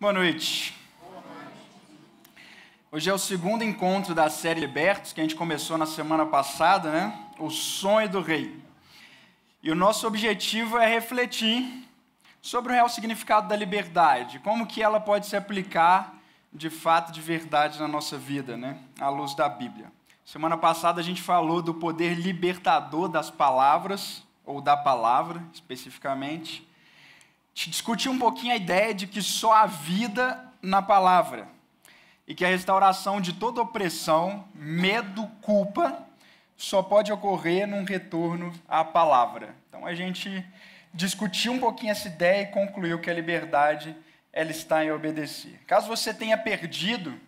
Boa noite. Hoje é o segundo encontro da série Libertos, que a gente começou na semana passada, né? O sonho do rei. E o nosso objetivo é refletir sobre o real significado da liberdade, como que ela pode se aplicar de fato, de verdade na nossa vida, né? À luz da Bíblia. Semana passada a gente falou do poder libertador das palavras, ou da palavra, especificamente. A gente discutiu um pouquinho a ideia de que só há vida na palavra e que a restauração de toda opressão, medo, culpa, só pode ocorrer num retorno à palavra. Então a gente discutiu um pouquinho essa ideia e concluiu que a liberdade ela está em obedecer. Caso você tenha perdido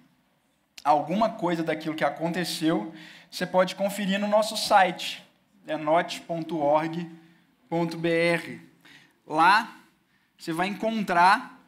alguma coisa daquilo que aconteceu, você pode conferir no nosso site, note.org.br. Lá você vai encontrar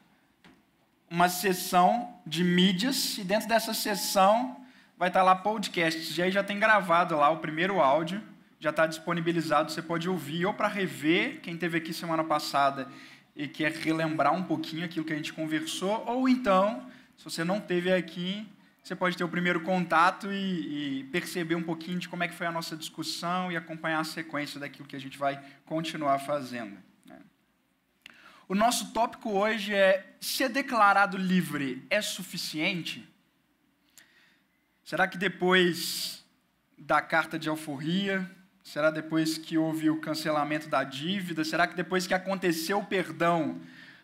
uma seção de mídias, e dentro dessa seção vai estar lá podcasts, e aí já tem gravado lá o primeiro áudio, já está disponibilizado, você pode ouvir, ou para rever, quem esteve aqui semana passada e quer relembrar um pouquinho aquilo que a gente conversou, ou então, se você não esteve aqui, você pode ter o primeiro contato e perceber um pouquinho de como é que foi a nossa discussão e acompanhar a sequência daquilo que a gente vai continuar fazendo. O nosso tópico hoje é: ser declarado livre é suficiente? Será que depois da carta de alforria, será depois que houve o cancelamento da dívida, será que depois que aconteceu o perdão,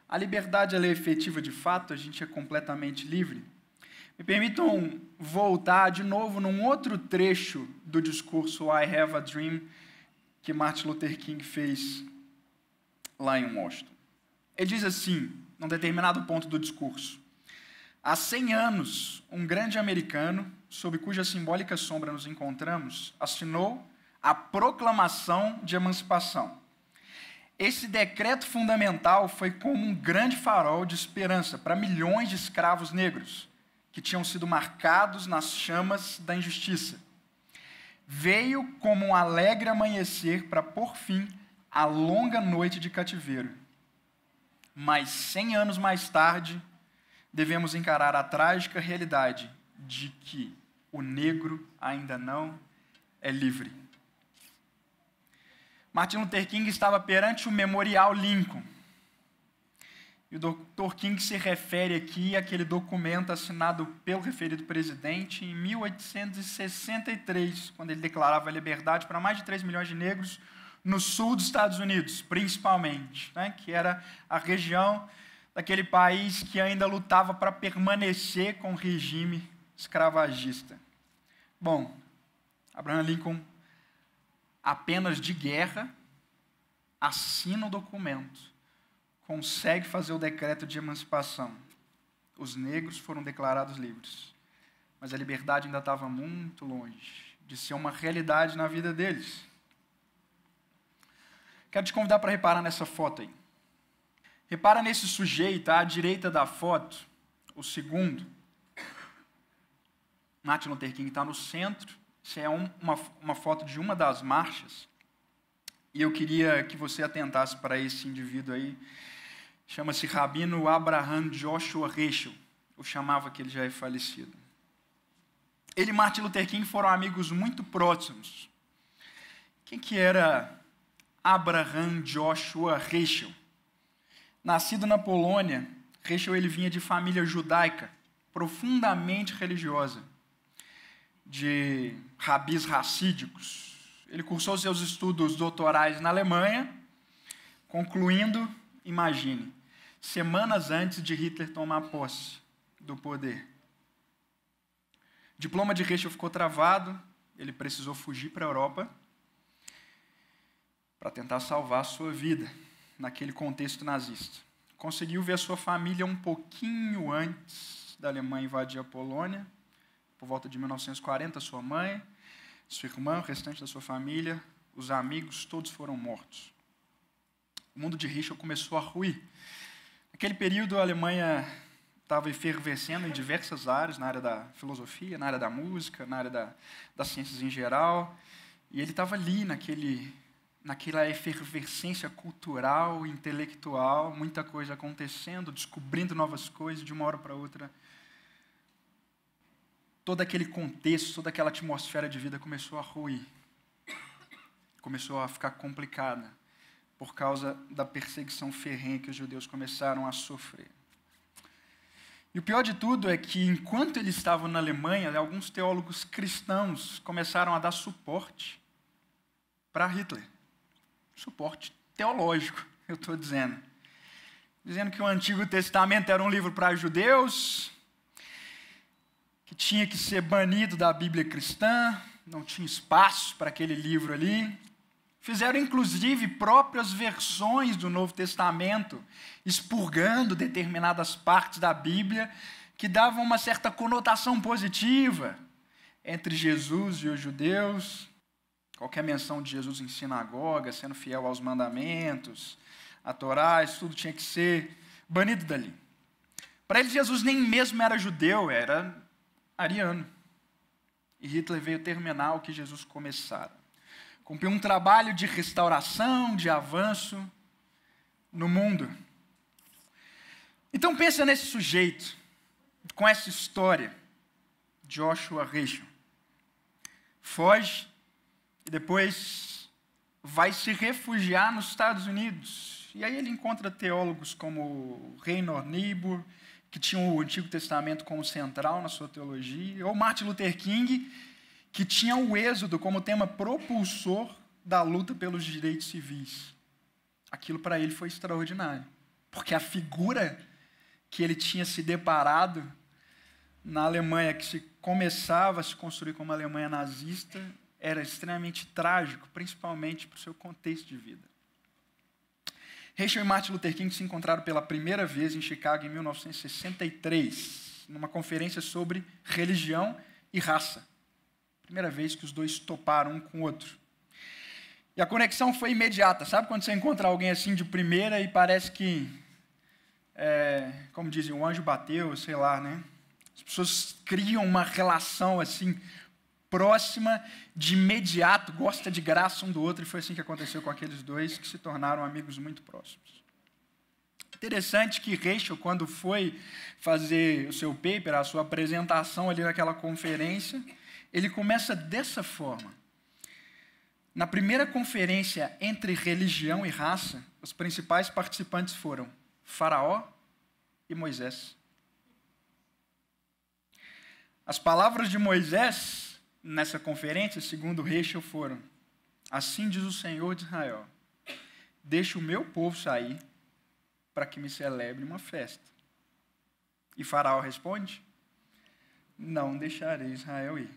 a liberdade ela é efetiva de fato? A gente é completamente livre? Me permitam voltar de novo num outro trecho do discurso I Have a Dream que Martin Luther King fez lá em Washington. Ele diz assim, num determinado ponto do discurso: há 100 anos, um grande americano, sob cuja simbólica sombra nos encontramos, assinou a Proclamação de Emancipação. Esse decreto fundamental foi como um grande farol de esperança para milhões de escravos negros que tinham sido marcados nas chamas da injustiça. Veio como um alegre amanhecer para pôr fim à longa noite de cativeiro. Mas 100 anos mais tarde, devemos encarar a trágica realidade de que o negro ainda não é livre. Martin Luther King estava perante o Memorial Lincoln. E o Dr. King se refere aqui àquele documento assinado pelo referido presidente em 1863, quando ele declarava a liberdade para mais de 3 milhões de negros no sul dos Estados Unidos, principalmente, né, que era a região daquele país que ainda lutava para permanecer com o regime escravagista. Bom, Abraham Lincoln, apenas de guerra, assina o documento, consegue fazer o decreto de emancipação. Os negros foram declarados livres, mas a liberdade ainda estava muito longe de ser uma realidade na vida deles. Quero te convidar para reparar nessa foto aí. Repara nesse sujeito à direita da foto, o segundo. Martin Luther King está no centro. Isso é uma foto de uma das marchas. E eu queria que você atentasse para esse indivíduo aí. Chama-se Rabino Abraham Joshua Heschel. Eu chamava que ele já é falecido. Ele e Martin Luther King foram amigos muito próximos. Quem que era Abraham Joshua Heschel? Nascido na Polônia, Heschel ele vinha de família judaica, profundamente religiosa, de rabis racídicos. Ele cursou seus estudos doutorais na Alemanha, concluindo, imagine, semanas antes de Hitler tomar posse do poder. O diploma de Heschel ficou travado, ele precisou fugir para a Europa para tentar salvar a sua vida naquele contexto nazista. Conseguiu ver a sua família um pouquinho antes da Alemanha invadir a Polônia, por volta de 1940, sua mãe, sua irmã, o restante da sua família, os amigos, todos foram mortos. O mundo de Heschel começou a ruir. Naquele período, a Alemanha estava efervescendo em diversas áreas, na área da filosofia, na área da música, na área das ciências em geral, e ele estava ali, naquele naquela efervescência cultural, intelectual, muita coisa acontecendo, descobrindo novas coisas de uma hora para outra. Todo aquele contexto, toda aquela atmosfera de vida começou a ruir. Começou a ficar complicada por causa da perseguição ferrenha que os judeus começaram a sofrer. E o pior de tudo é que, enquanto eles estavam na Alemanha, alguns teólogos cristãos começaram a dar suporte para Hitler. Suporte teológico, eu estou dizendo. Dizendo que o Antigo Testamento era um livro para judeus, que tinha que ser banido da Bíblia cristã, não tinha espaço para aquele livro ali. Fizeram, inclusive, próprias versões do Novo Testamento, expurgando determinadas partes da Bíblia que davam uma certa conotação positiva entre Jesus e os judeus. Qualquer menção de Jesus em sinagoga, sendo fiel aos mandamentos, a Torá, isso tudo tinha que ser banido dali. Para eles, Jesus nem mesmo era judeu, era ariano. E Hitler veio terminar o que Jesus começara. Cumpriu um trabalho de restauração, de avanço no mundo. Então pensa nesse sujeito, com essa história, Joshua Heschel. Foge e depois vai se refugiar nos Estados Unidos. E aí ele encontra teólogos como Reinhold Niebuhr, que tinham o Antigo Testamento como central na sua teologia, ou Martin Luther King, que tinha o Êxodo como tema propulsor da luta pelos direitos civis. Aquilo para ele foi extraordinário, porque a figura que ele tinha se deparado na Alemanha, que se começava a se construir como uma Alemanha nazista, era extremamente trágico, principalmente para o seu contexto de vida. Heschel e Martin Luther King se encontraram pela primeira vez em Chicago em 1963, numa conferência sobre religião e raça. Primeira vez que os dois toparam um com o outro. E a conexão foi imediata. Sabe quando você encontra alguém assim de primeira e parece que, como dizem, o anjo bateu, sei lá, né? As pessoas criam uma relação assim próxima, de imediato, gosta de graça um do outro, e foi assim que aconteceu com aqueles dois, que se tornaram amigos muito próximos. Interessante que Heschel, quando foi fazer o seu paper, a sua apresentação ali naquela conferência, ele começa dessa forma. Na primeira conferência entre religião e raça, os principais participantes foram Faraó e Moisés. As palavras de Moisés nessa conferência, segundo Heschel, foram: assim diz o Senhor de Israel, deixa o meu povo sair para que me celebre uma festa. E Faraó responde: não deixarei Israel ir.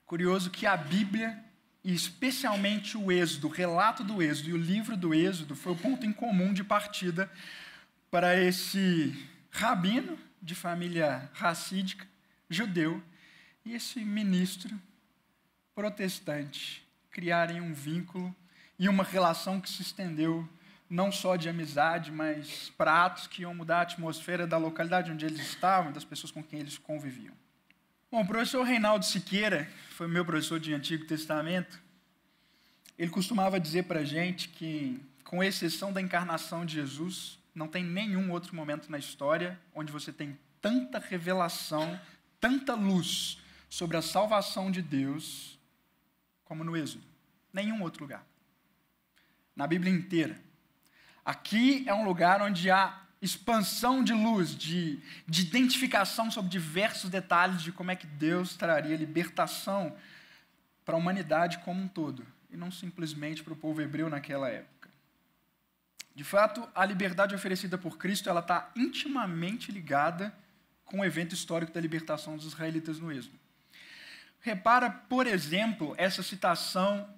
Curioso que a Bíblia, e especialmente o Êxodo, o relato do Êxodo e o livro do Êxodo, foi o ponto em comum de partida para esse rabino de família racídica, judeu, e esse ministro protestante criarem um vínculo e uma relação que se estendeu não só de amizade, mas para atos que iam mudar a atmosfera da localidade onde eles estavam, das pessoas com quem eles conviviam. Bom, o professor Reinaldo Siqueira, foi meu professor de Antigo Testamento, ele costumava dizer para a gente que, com exceção da encarnação de Jesus, não tem nenhum outro momento na história onde você tem tanta revelação, tanta luz sobre a salvação de Deus como no Êxodo. Nenhum outro lugar. Na Bíblia inteira. Aqui é um lugar onde há expansão de luz, de identificação sobre diversos detalhes de como é que Deus traria libertação para a humanidade como um todo, e não simplesmente para o povo hebreu naquela época. De fato, a liberdade oferecida por Cristo ela está intimamente ligada com o evento histórico da libertação dos israelitas no Êxodo. Repara, por exemplo, essa citação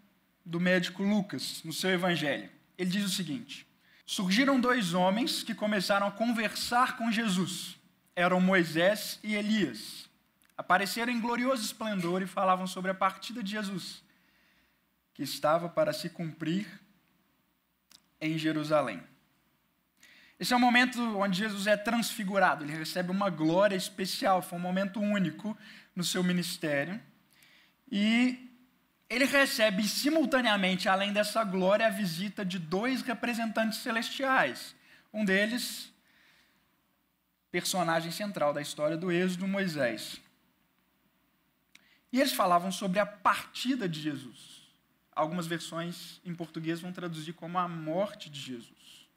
do médico Lucas no seu evangelho. Ele diz o seguinte: surgiram dois homens que começaram a conversar com Jesus. Eram Moisés e Elias. Apareceram em glorioso esplendor e falavam sobre a partida de Jesus, que estava para se cumprir em Jerusalém. Esse é um momento onde Jesus é transfigurado, ele recebe uma glória especial, foi um momento único no seu ministério. E ele recebe simultaneamente, além dessa glória, a visita de 2 representantes celestiais. Um deles, personagem central da história do Êxodo, Moisés. E eles falavam sobre a partida de Jesus. Algumas versões em português vão traduzir como a morte de Jesus.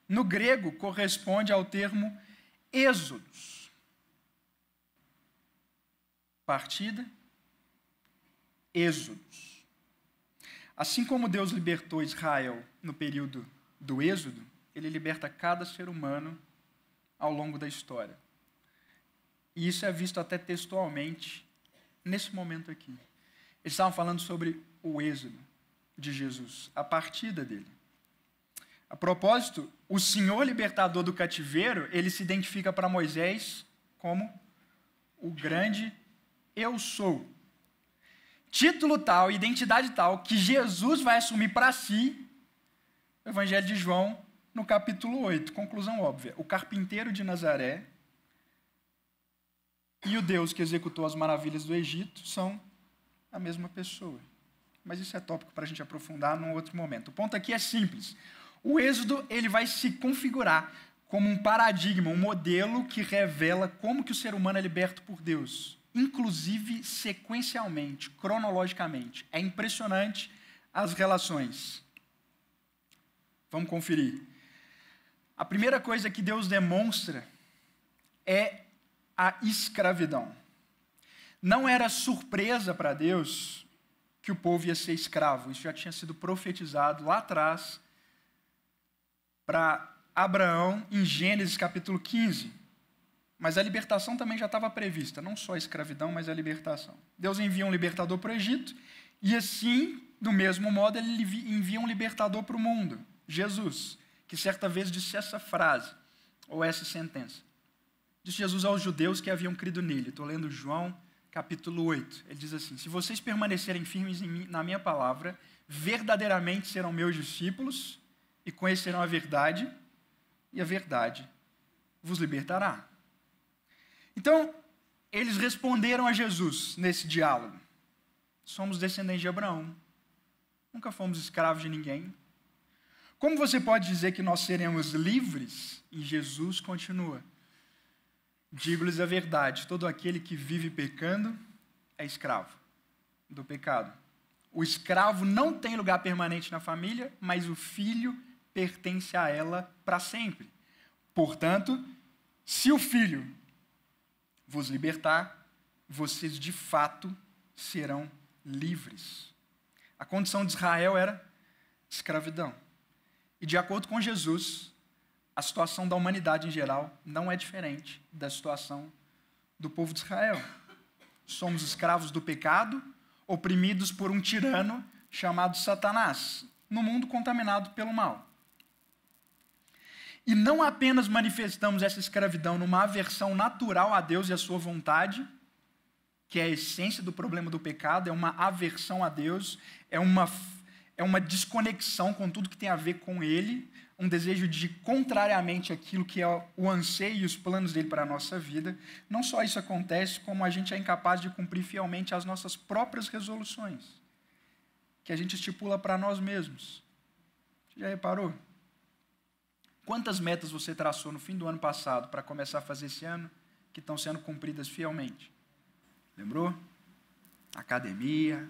No grego, corresponde ao termo êxodos. Partida, êxodos. Assim como Deus libertou Israel no período do êxodo, ele liberta cada ser humano ao longo da história. E isso é visto até textualmente nesse momento aqui. Eles estavam falando sobre o êxodo de Jesus, a partida dele. A propósito, o Senhor libertador do cativeiro, ele se identifica para Moisés como o grande eu sou. Título tal, identidade tal, que Jesus vai assumir para si, o Evangelho de João, no capítulo 8, conclusão óbvia. O carpinteiro de Nazaré e o Deus que executou as maravilhas do Egito são a mesma pessoa. Mas isso é tópico para a gente aprofundar num outro momento. O ponto aqui é simples. O Êxodo ele vai se configurar como um paradigma, um modelo que revela como que o ser humano é liberto por Deus, inclusive sequencialmente, cronologicamente. É impressionante as relações. Vamos conferir. A primeira coisa que Deus demonstra é a escravidão. Não era surpresa para Deus que o povo ia ser escravo. Isso já tinha sido profetizado lá atrás para Abraão em Gênesis capítulo 15. Mas a libertação também já estava prevista, não só a escravidão, mas a libertação. Deus envia um libertador para o Egito e assim, do mesmo modo, ele envia um libertador para o mundo, Jesus, que certa vez disse essa frase, ou essa sentença. Disse Jesus aos judeus que haviam crido nele. Estou lendo João, capítulo 8. Ele diz assim: se vocês permanecerem firmes na minha palavra, verdadeiramente serão meus discípulos e conhecerão a verdade, e a verdade vos libertará. Então, eles responderam a Jesus nesse diálogo. Somos descendentes de Abraão. Nunca fomos escravos de ninguém. Como você pode dizer que nós seremos livres? E Jesus continua: digo-lhes a verdade, todo aquele que vive pecando é escravo do pecado. O escravo não tem lugar permanente na família, mas o filho pertence a ela para sempre. Portanto, se o filho vos libertar, vocês de fato serão livres. A condição de Israel era escravidão. E de acordo com Jesus, a situação da humanidade em geral não é diferente da situação do povo de Israel. Somos escravos do pecado, oprimidos por um tirano chamado Satanás, no mundo contaminado pelo mal. E não apenas manifestamos essa escravidão numa aversão natural a Deus e a sua vontade, que é a essência do problema do pecado, é uma aversão a Deus, é uma desconexão com tudo que tem a ver com Ele, um desejo de contrariamente aquilo que é o anseio e os planos dele para a nossa vida. Não só isso acontece, como a gente é incapaz de cumprir fielmente as nossas próprias resoluções, que a gente estipula para nós mesmos. Você já reparou? Quantas metas você traçou no fim do ano passado para começar a fazer esse ano que estão sendo cumpridas fielmente? Lembrou? Academia,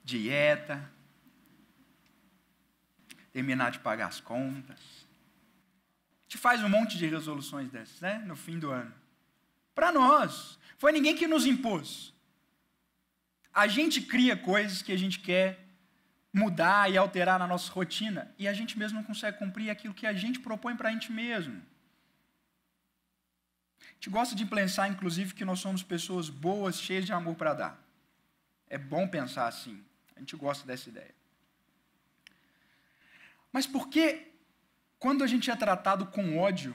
dieta, terminar de pagar as contas. A gente faz um monte de resoluções dessas, né? No fim do ano. Para nós. Foi ninguém que nos impôs. A gente cria coisas que a gente quer mudar e alterar na nossa rotina, e a gente mesmo não consegue cumprir aquilo que a gente propõe para a gente mesmo. A gente gosta de pensar, inclusive, que nós somos pessoas boas, cheias de amor para dar. É bom pensar assim. A gente gosta dessa ideia. Mas por que, quando a gente é tratado com ódio,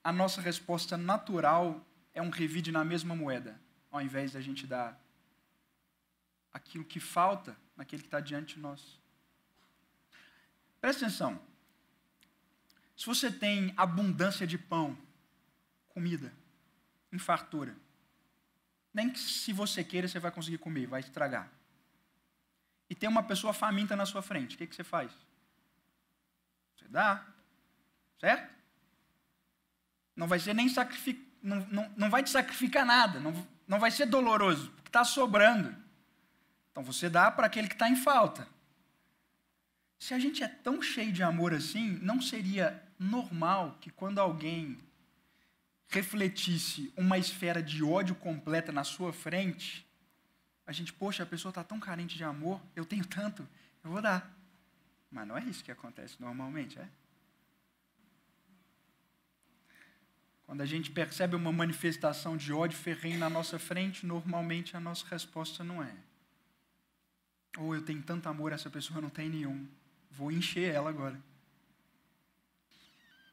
a nossa resposta natural é um revide na mesma moeda, ao invés da gente dar aquilo que falta naquele que está diante de nós? Presta atenção. Se você tem abundância de pão, comida, em fartura, Nem que se você queira, você vai conseguir comer, vai estragar. E tem uma pessoa faminta na sua frente, o que você faz? Você dá, certo? Não vai ser nem não vai te sacrificar nada, não vai ser doloroso, porque está sobrando. Então você dá para aquele que está em falta. Se a gente é tão cheio de amor assim, não seria normal que quando alguém refletisse uma esfera de ódio completa na sua frente, a gente, poxa, a pessoa está tão carente de amor, eu tenho tanto, eu vou dar. Mas não é isso que acontece normalmente, é? Quando a gente percebe uma manifestação de ódio ferrenho na nossa frente, normalmente a nossa resposta não é: ou eu tenho tanto amor, essa pessoa não tem nenhum, vou encher ela agora.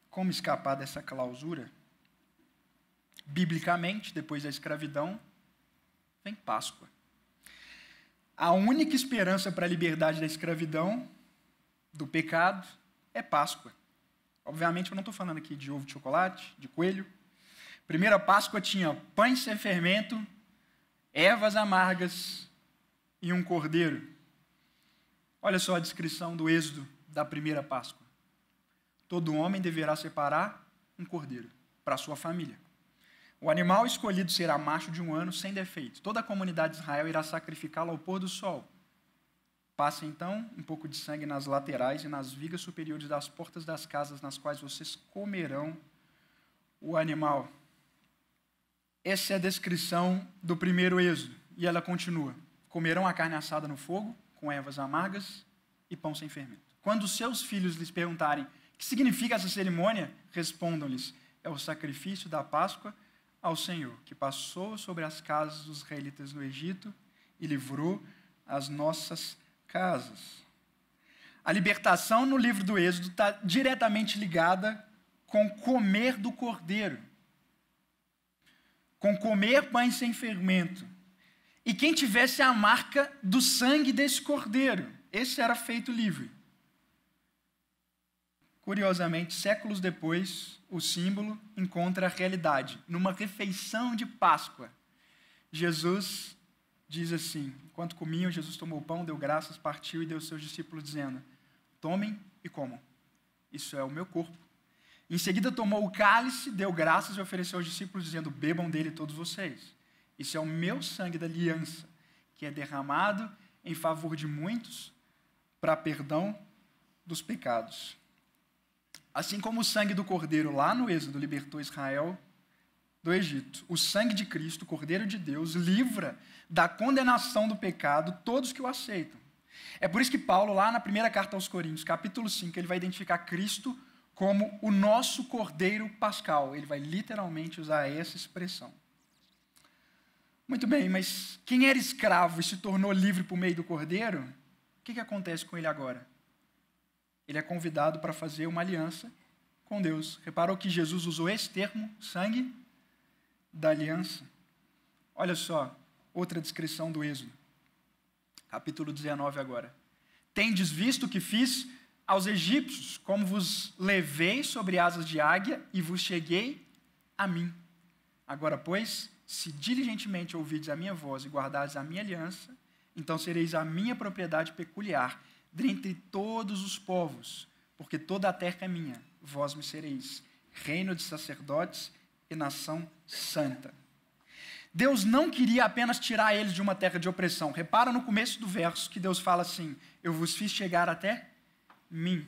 Como escapar dessa clausura? Biblicamente, depois da escravidão, vem Páscoa. A única esperança para a liberdade da escravidão, do pecado, é Páscoa. Obviamente, eu não estou falando aqui de ovo de chocolate, de coelho. Primeira Páscoa tinha pães sem fermento, ervas amargas e um cordeiro. Olha só a descrição do Êxodo da primeira Páscoa. Todo homem deverá separar um cordeiro para a sua família. O animal escolhido será macho de 1 ano, sem defeito. Toda a comunidade de Israel irá sacrificá-lo ao pôr do sol. Passe, então, um pouco de sangue nas laterais e nas vigas superiores das portas das casas nas quais vocês comerão o animal. Essa é a descrição do primeiro Êxodo. E ela continua: comerão a carne assada no fogo, com ervas amargas e pão sem fermento. Quando os seus filhos lhes perguntarem o que significa essa cerimônia, respondam-lhes: é o sacrifício da Páscoa ao Senhor, que passou sobre as casas dos israelitas no Egito e livrou as nossas casas. A libertação no livro do Êxodo está diretamente ligada com comer do cordeiro, com comer pães sem fermento. E quem tivesse a marca do sangue desse cordeiro, esse era feito livre. Curiosamente, séculos depois, o símbolo encontra a realidade. Numa refeição de Páscoa, Jesus diz assim: enquanto comiam, Jesus tomou o pão, deu graças, partiu e deu aos seus discípulos, dizendo: tomem e comam, isso é o meu corpo. Em seguida tomou o cálice, deu graças e ofereceu aos discípulos, dizendo: bebam dele todos vocês. Isso é o meu sangue da aliança, que é derramado em favor de muitos para perdão dos pecados. Assim como o sangue do Cordeiro lá no Êxodo libertou Israel do Egito, o sangue de Cristo, o Cordeiro de Deus, livra da condenação do pecado todos que o aceitam. É por isso que Paulo, lá na primeira carta aos Coríntios, capítulo 5, ele vai identificar Cristo como o nosso Cordeiro Pascal. Ele vai literalmente usar essa expressão. Muito bem, mas quem era escravo e se tornou livre por meio do Cordeiro, o que acontece com ele agora? Ele é convidado para fazer uma aliança com Deus. Reparou que Jesus usou esse termo, sangue da aliança? Olha só, outra descrição do Êxodo. Capítulo 19 agora. Tendes visto o que fiz aos egípcios, como vos levei sobre asas de águia e vos cheguei a mim. Agora, pois, se diligentemente ouvides a minha voz e guardardes a minha aliança, então sereis a minha propriedade peculiar, dentre todos os povos, porque toda a terra é minha, vós me sereis reino de sacerdotes e nação santa. Deus não queria apenas tirar eles de uma terra de opressão. Repara no começo do verso que Deus fala assim: eu vos fiz chegar até mim.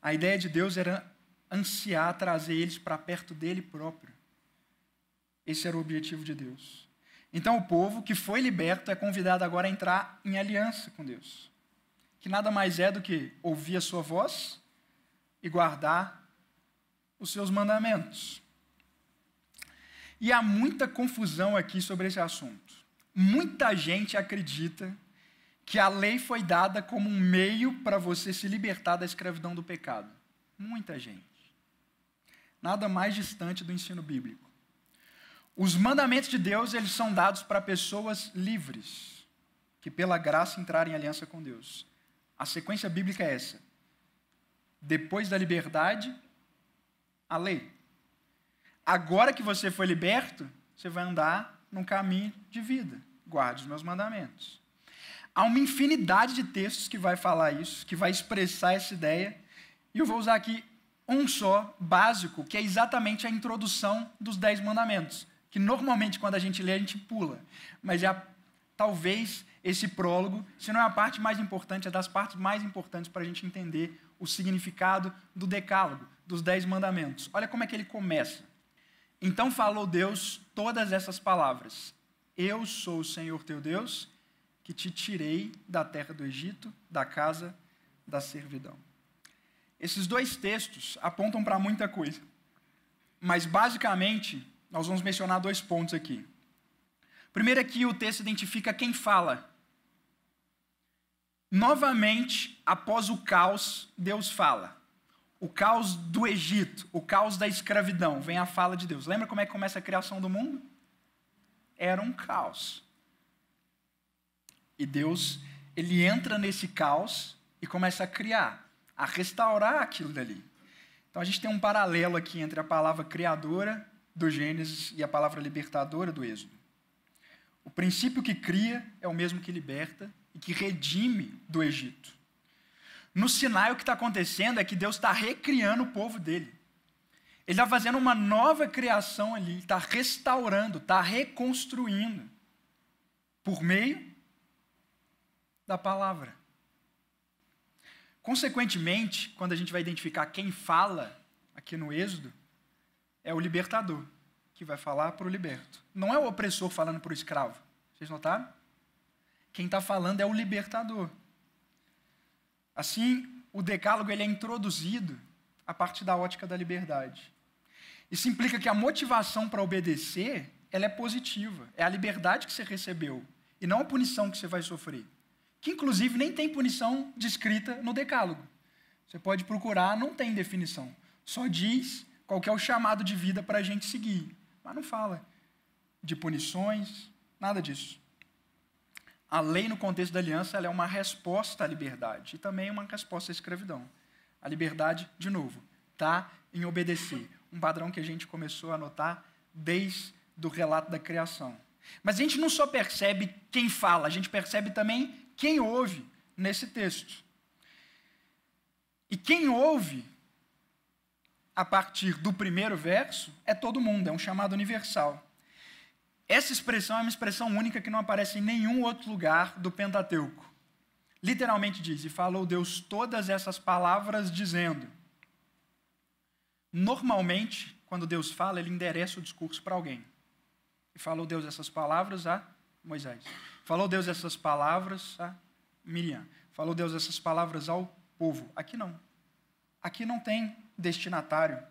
A ideia de Deus era ansiar trazer eles para perto dele próprio. Esse era o objetivo de Deus. Então o povo que foi liberto é convidado agora a entrar em aliança com Deus, que nada mais é do que ouvir a sua voz e guardar os seus mandamentos. E há muita confusão aqui sobre esse assunto. Muita gente acredita que a lei foi dada como um meio para você se libertar da escravidão do pecado. Muita gente. Nada mais distante do ensino bíblico. Os mandamentos de Deus, eles são dados para pessoas livres, que pela graça entraram em aliança com Deus. A sequência bíblica é essa: depois da liberdade, a lei. Agora que você foi liberto, você vai andar num caminho de vida. Guarde os meus mandamentos. Há uma infinidade de textos que vai falar isso, que vai expressar essa ideia, e eu vou usar aqui um só, básico, que é exatamente a introdução dos 10 mandamentos, que normalmente quando a gente lê a gente pula, mas talvez esse prólogo, se não é a parte mais importante, é das partes mais importantes para a gente entender o significado do decálogo, dos 10 mandamentos. Olha como é que ele começa. Então falou Deus todas essas palavras. Eu sou o Senhor teu Deus, que te tirei da terra do Egito, da casa da servidão. Esses 2 textos apontam para muita coisa, mas basicamente nós vamos mencionar 2 pontos aqui. Primeiro é que o texto identifica quem fala. Novamente, após o caos, Deus fala. O caos do Egito, o caos da escravidão, vem a fala de Deus. Lembra como é que começa a criação do mundo? Era um caos. E Deus, ele entra nesse caos e começa a criar, a restaurar aquilo dali. Então a gente tem um paralelo aqui entre a palavra criadora do Gênesis e a palavra libertadora do Êxodo. O princípio que cria é o mesmo que liberta e que redime do Egito. No Sinai, o que está acontecendo é que Deus está recriando o povo dele. Ele está fazendo uma nova criação ali, está restaurando, está reconstruindo, por meio da palavra. Consequentemente, quando a gente vai identificar quem fala aqui no Êxodo, é o libertador que vai falar para o liberto. Não é o opressor falando para o escravo. Vocês notaram? Quem está falando é o libertador. Assim, o decálogo ele é introduzido a partir da ótica da liberdade. Isso implica que a motivação para obedecer ela é positiva. É a liberdade que você recebeu e não a punição que você vai sofrer. Que, inclusive, nem tem punição descrita no decálogo. Você pode procurar, não tem definição. Só diz qual que é o chamado de vida para a gente seguir. Mas não fala de punições, nada disso. A lei, no contexto da aliança, ela é uma resposta à liberdade e também uma resposta à escravidão. A liberdade, de novo, está em obedecer. Um padrão que a gente começou a notar desde o relato da criação. Mas a gente não só percebe quem fala, a gente percebe também quem ouve nesse texto. E quem ouve, a partir do primeiro verso, é todo mundo, é um chamado universal. Essa expressão é uma expressão única que não aparece em nenhum outro lugar do Pentateuco. Literalmente diz, e falou Deus todas essas palavras dizendo. Normalmente, quando Deus fala, ele endereça o discurso para alguém. E falou Deus essas palavras a Moisés. Falou Deus essas palavras a Miriam. Falou Deus essas palavras ao povo. Aqui não. Aqui não tem destinatário.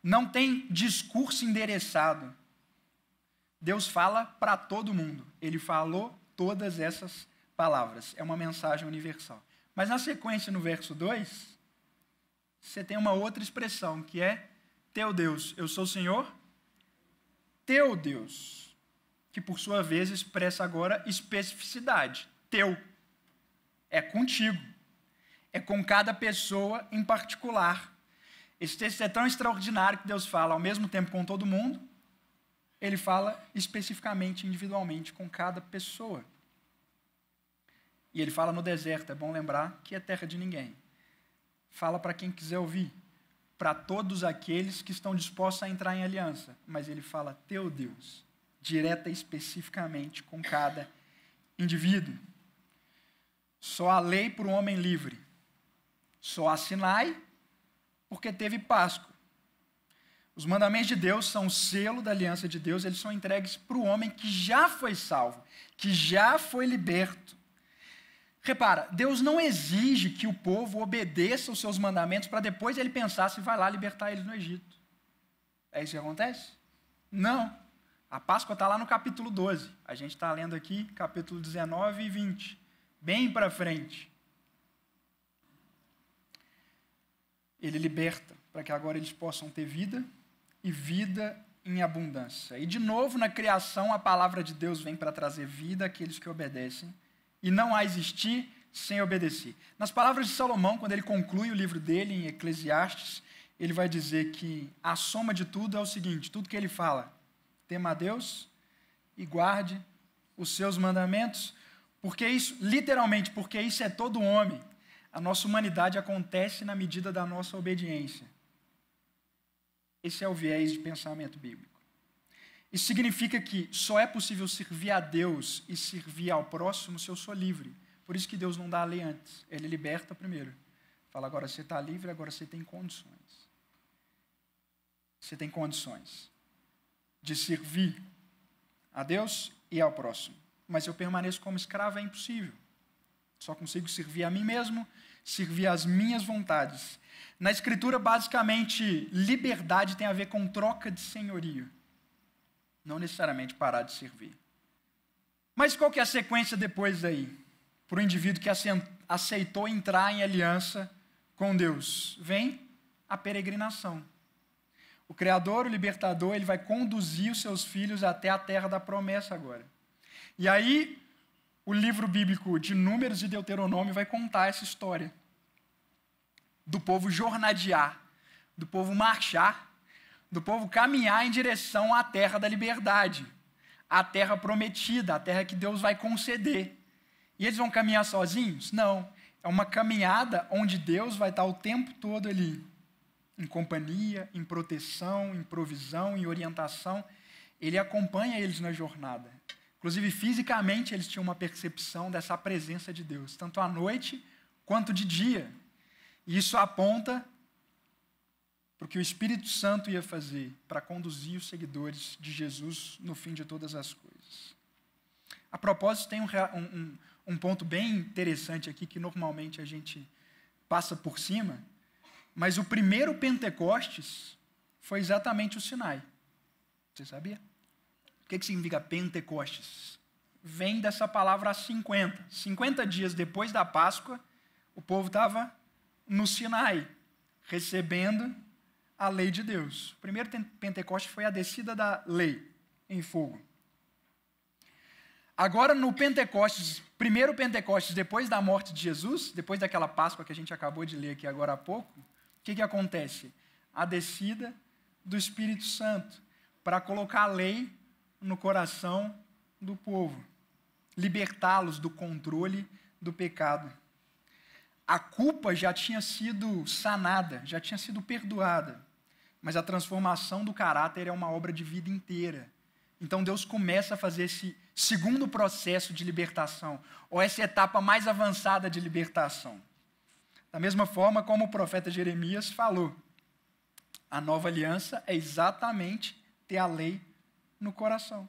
Não tem discurso endereçado. Deus fala para todo mundo. Ele falou todas essas palavras. É uma mensagem universal. Mas na sequência, no verso 2, você tem uma outra expressão, que é teu Deus. Eu sou o Senhor, teu Deus. Que por sua vez expressa agora especificidade. Teu. É contigo. É com cada pessoa em particular. Esse texto é tão extraordinário que Deus fala ao mesmo tempo com todo mundo. Ele fala especificamente, individualmente, com cada pessoa. E ele fala no deserto, é bom lembrar que é terra de ninguém. Fala para quem quiser ouvir, para todos aqueles que estão dispostos a entrar em aliança. Mas ele fala, teu Deus, direta e especificamente com cada indivíduo. Só há lei para o homem livre. Só há Sinai, porque teve Páscoa. Os mandamentos de Deus são o selo da aliança de Deus, eles são entregues para o homem que já foi salvo, que já foi liberto. Repara, Deus não exige que o povo obedeça os seus mandamentos para depois ele pensar se vai lá libertar eles no Egito. É isso que acontece? Não. A Páscoa está lá no capítulo 12. A gente está lendo aqui capítulo 19 e 20. Bem para frente. Ele liberta para que agora eles possam ter vida e vida em abundância. E de novo na criação a palavra de Deus vem para trazer vida àqueles que obedecem. E não há existir sem obedecer. Nas palavras de Salomão, quando ele conclui o livro dele, em Eclesiastes, ele vai dizer que a soma de tudo é o seguinte, tudo que ele fala, tema a Deus, e guarde os seus mandamentos, porque isso, literalmente, porque isso é todo homem. A nossa humanidade acontece na medida da nossa obediência. Esse é o viés de pensamento bíblico. Isso significa que só é possível servir a Deus e servir ao próximo se eu sou livre. Por isso que Deus não dá a lei antes. Ele liberta primeiro. Fala, agora você está livre, agora você tem condições. Você tem condições de servir a Deus e ao próximo. Mas se eu permaneço como escravo, é impossível. Só consigo servir a mim mesmo, servir às minhas vontades. Na Escritura, basicamente, liberdade tem a ver com troca de senhorio. Não necessariamente parar de servir. Mas qual que é a sequência depois daí? Para o indivíduo que aceitou entrar em aliança com Deus. Vem a peregrinação. O Criador, o Libertador, ele vai conduzir os seus filhos até a terra da promessa agora. E aí, o livro bíblico de Números e Deuteronômio vai contar essa história. Do povo jornadear, do povo marchar, do povo caminhar em direção à terra da liberdade, à terra prometida, à terra que Deus vai conceder. E eles vão caminhar sozinhos? Não. É uma caminhada onde Deus vai estar o tempo todo ali, em companhia, em proteção, em provisão, em orientação. Ele acompanha eles na jornada. Inclusive, fisicamente, eles tinham uma percepção dessa presença de Deus, tanto à noite quanto de dia. E isso aponta para o que o Espírito Santo ia fazer para conduzir os seguidores de Jesus no fim de todas as coisas. A propósito, tem um ponto bem interessante aqui que normalmente a gente passa por cima, mas o primeiro Pentecostes foi exatamente o Sinai. Você sabia? O que significa Pentecostes? Vem dessa palavra 50. 50 dias depois da Páscoa, o povo estava no Sinai, recebendo a lei de Deus. O primeiro Pentecostes foi a descida da lei em fogo. Agora, no Pentecostes, primeiro Pentecostes, depois da morte de Jesus, depois daquela Páscoa que a gente acabou de ler aqui agora há pouco, o que acontece? A descida do Espírito Santo para colocar a lei no coração do povo, libertá-los do controle do pecado. A culpa já tinha sido sanada, já tinha sido perdoada, mas a transformação do caráter é uma obra de vida inteira. Então Deus começa a fazer esse segundo processo de libertação, ou essa etapa mais avançada de libertação. Da mesma forma como o profeta Jeremias falou, a nova aliança é exatamente ter a lei no coração.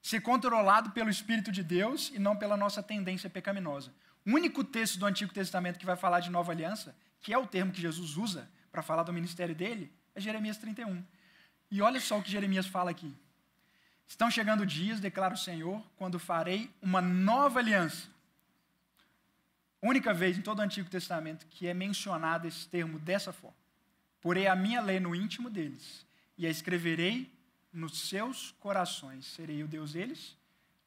Ser controlado pelo Espírito de Deus e não pela nossa tendência pecaminosa. O único texto do Antigo Testamento que vai falar de nova aliança, que é o termo que Jesus usa para falar do ministério dele, é Jeremias 31. E olha só o que Jeremias fala aqui. Estão chegando dias, declara o Senhor, quando farei uma nova aliança. Única vez em todo o Antigo Testamento que é mencionado esse termo dessa forma. Porei a minha lei no íntimo deles e a escreverei nos seus corações. Serei o Deus deles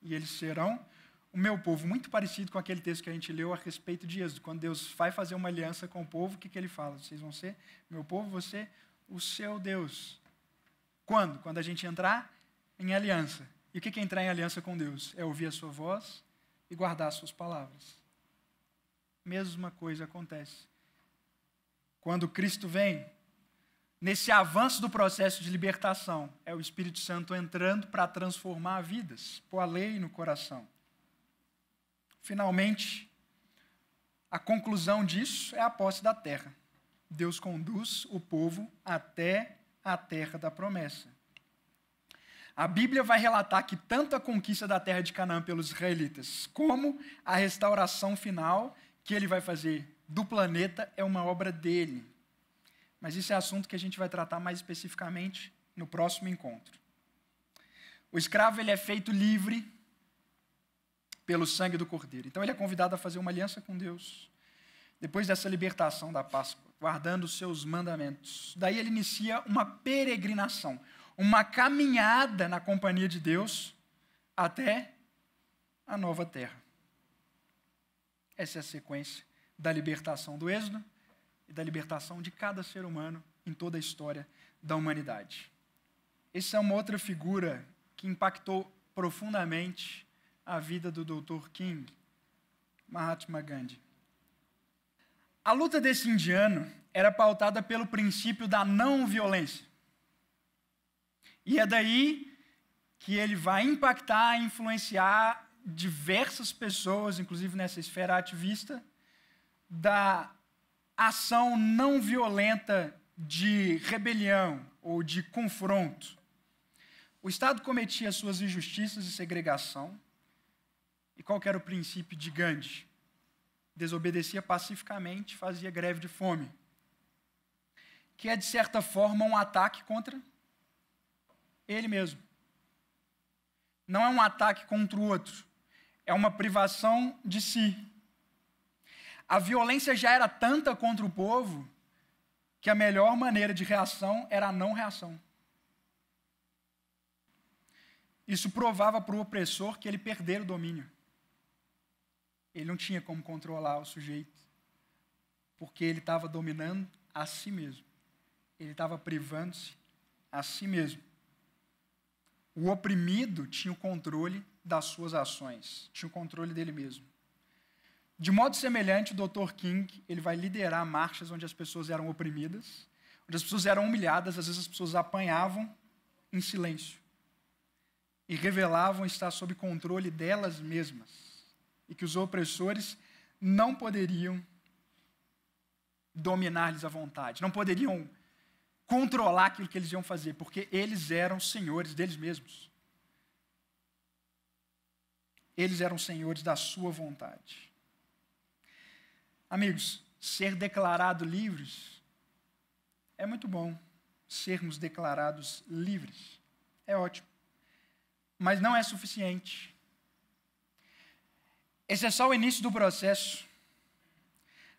e eles serão o meu povo. Muito parecido com aquele texto que a gente leu a respeito de Êxodo. Quando Deus vai fazer uma aliança com o povo, o que ele fala? Vocês vão ser meu povo, você o seu Deus. Quando? Quando a gente entrar em aliança. E o que é entrar em aliança com Deus? É ouvir a sua voz e guardar as suas palavras. Mesma coisa acontece. Quando Cristo vem, nesse avanço do processo de libertação, é o Espírito Santo entrando para transformar vidas, pôr a lei no coração. Finalmente, a conclusão disso é a posse da terra. Deus conduz o povo até a terra da promessa. A Bíblia vai relatar que tanto a conquista da terra de Canaã pelos israelitas, como a restauração final que ele vai fazer do planeta é uma obra dele. Mas isso é assunto que a gente vai tratar mais especificamente no próximo encontro. O escravo ele é feito livre pelo sangue do Cordeiro. Então ele é convidado a fazer uma aliança com Deus. Depois dessa libertação da Páscoa, guardando os seus mandamentos. Daí ele inicia uma peregrinação, uma caminhada na companhia de Deus até a nova terra. Essa é a sequência da libertação do Êxodo e da libertação de cada ser humano em toda a história da humanidade. Essa é uma outra figura que impactou profundamente a vida do Dr. King, Mahatma Gandhi. A luta desse indiano era pautada pelo princípio da não violência. E é daí que ele vai impactar e influenciar diversas pessoas, inclusive nessa esfera ativista, da ação não violenta de rebelião ou de confronto. O Estado cometia suas injustiças e segregação. E qual que era o princípio de Gandhi? Desobedecia pacificamente, fazia greve de fome. Que é, de certa forma, um ataque contra ele mesmo. Não é um ataque contra o outro. É uma privação de si. A violência já era tanta contra o povo que a melhor maneira de reação era a não reação. Isso provava para o opressor que ele perdera o domínio. Ele não tinha como controlar o sujeito, porque ele estava dominando a si mesmo. Ele estava privando-se a si mesmo. O oprimido tinha o controle das suas ações, tinha o controle dele mesmo. De modo semelhante, o Dr. King ele vai liderar marchas onde as pessoas eram oprimidas, onde as pessoas eram humilhadas, às vezes as pessoas apanhavam em silêncio e revelavam estar sob controle delas mesmas e que os opressores não poderiam dominar-lhes à vontade, não poderiam controlar aquilo que eles iam fazer, porque eles eram senhores deles mesmos. Eles eram senhores da sua vontade. Amigos, ser declarado livres é muito bom. Sermos declarados livres é ótimo. Mas não é suficiente. Esse é só o início do processo.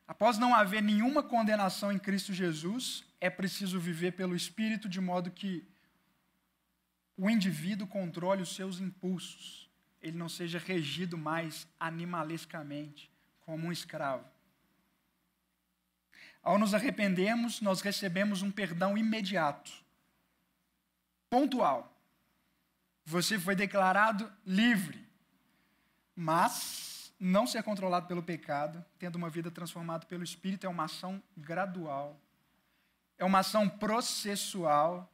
Após não haver nenhuma condenação em Cristo Jesus, é preciso viver pelo Espírito de modo que o indivíduo controle os seus impulsos. Ele não seja regido mais animalescamente, como um escravo. Ao nos arrependermos, nós recebemos um perdão imediato, pontual. Você foi declarado livre, mas não ser controlado pelo pecado, tendo uma vida transformada pelo Espírito, é uma ação gradual, é uma ação processual,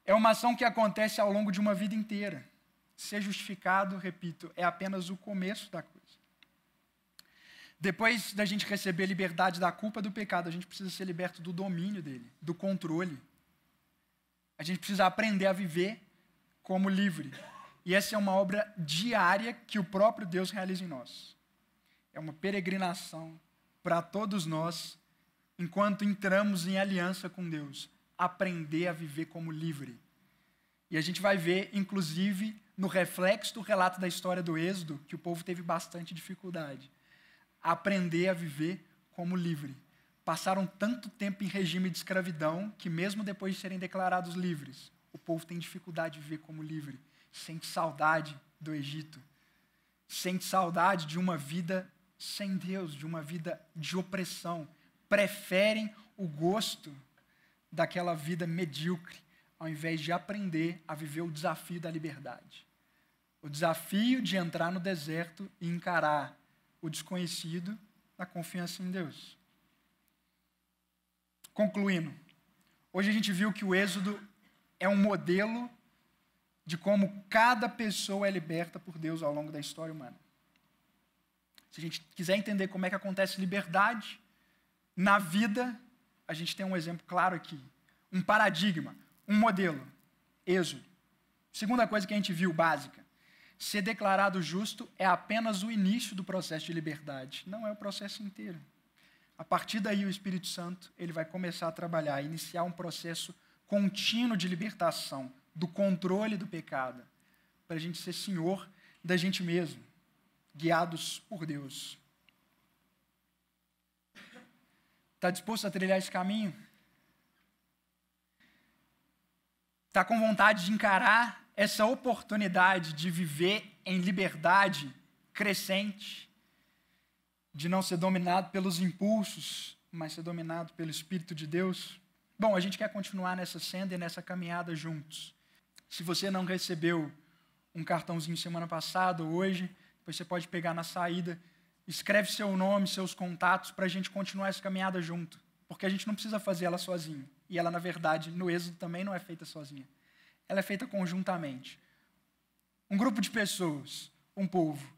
é uma ação que acontece ao longo de uma vida inteira. Ser justificado, repito, é apenas o começo da coisa. Depois da gente receber a liberdade da culpa do pecado, a gente precisa ser liberto do domínio dele, do controle. A gente precisa aprender a viver como livre. E essa é uma obra diária que o próprio Deus realiza em nós. É uma peregrinação para todos nós, enquanto entramos em aliança com Deus, aprender a viver como livre. E a gente vai ver, inclusive, no reflexo do relato da história do Êxodo, que o povo teve bastante dificuldade. Aprender a viver como livre. Passaram tanto tempo em regime de escravidão que mesmo depois de serem declarados livres, o povo tem dificuldade de viver como livre. Sente saudade do Egito. Sente saudade de uma vida sem Deus, de uma vida de opressão. Preferem o gosto daquela vida medíocre, ao invés de aprender a viver o desafio da liberdade. O desafio de entrar no deserto e encarar o desconhecido na confiança em Deus. Concluindo, hoje a gente viu que o Êxodo é um modelo de como cada pessoa é liberta por Deus ao longo da história humana. Se a gente quiser entender como é que acontece liberdade na vida, a gente tem um exemplo claro aqui, um paradigma, um modelo, Êxodo. Segunda coisa que a gente viu, básica, ser declarado justo é apenas o início do processo de liberdade, não é o processo inteiro. A partir daí, o Espírito Santo ele vai começar a trabalhar, iniciar um processo contínuo de libertação do controle do pecado, para a gente ser senhor da gente mesmo, guiados por Deus. Está disposto a trilhar esse caminho? Está com vontade de encarar essa oportunidade de viver em liberdade crescente, de não ser dominado pelos impulsos, mas ser dominado pelo Espírito de Deus? Bom, a gente quer continuar nessa senda e nessa caminhada juntos. Se você não recebeu um cartãozinho semana passada, hoje, depois você pode pegar na saída, escreve seu nome, seus contatos, para a gente continuar essa caminhada junto. Porque a gente não precisa fazer ela sozinho. E ela, na verdade, no Êxodo também não é feita sozinha. Ela é feita conjuntamente. Um grupo de pessoas, um povo,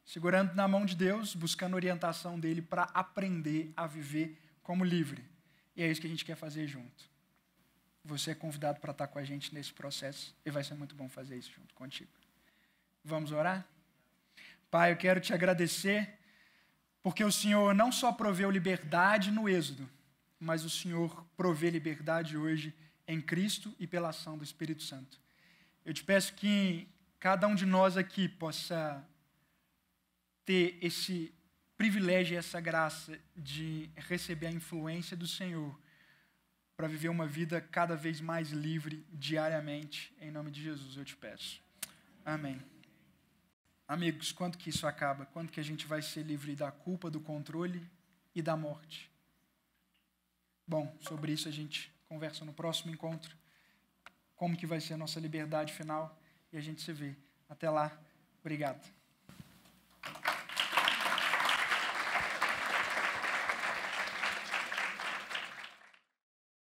segurando na mão de Deus, buscando orientação dele para aprender a viver como livre. E é isso que a gente quer fazer junto. Você é convidado para estar com a gente nesse processo e vai ser muito bom fazer isso junto contigo. Vamos orar? Pai, eu quero te agradecer porque o Senhor não só proveu liberdade no Êxodo, mas o Senhor provê liberdade hoje em Cristo e pela ação do Espírito Santo. Eu te peço que cada um de nós aqui possa ter esse privilégio e essa graça de receber a influência do Senhor para viver uma vida cada vez mais livre diariamente. Em nome de Jesus eu te peço. Amém. Amigos, quando que isso acaba? Quando que a gente vai ser livre da culpa, do controle e da morte? Bom, sobre isso a gente conversa no próximo encontro. Como que vai ser a nossa liberdade final? E a gente se vê. Até lá. Obrigado.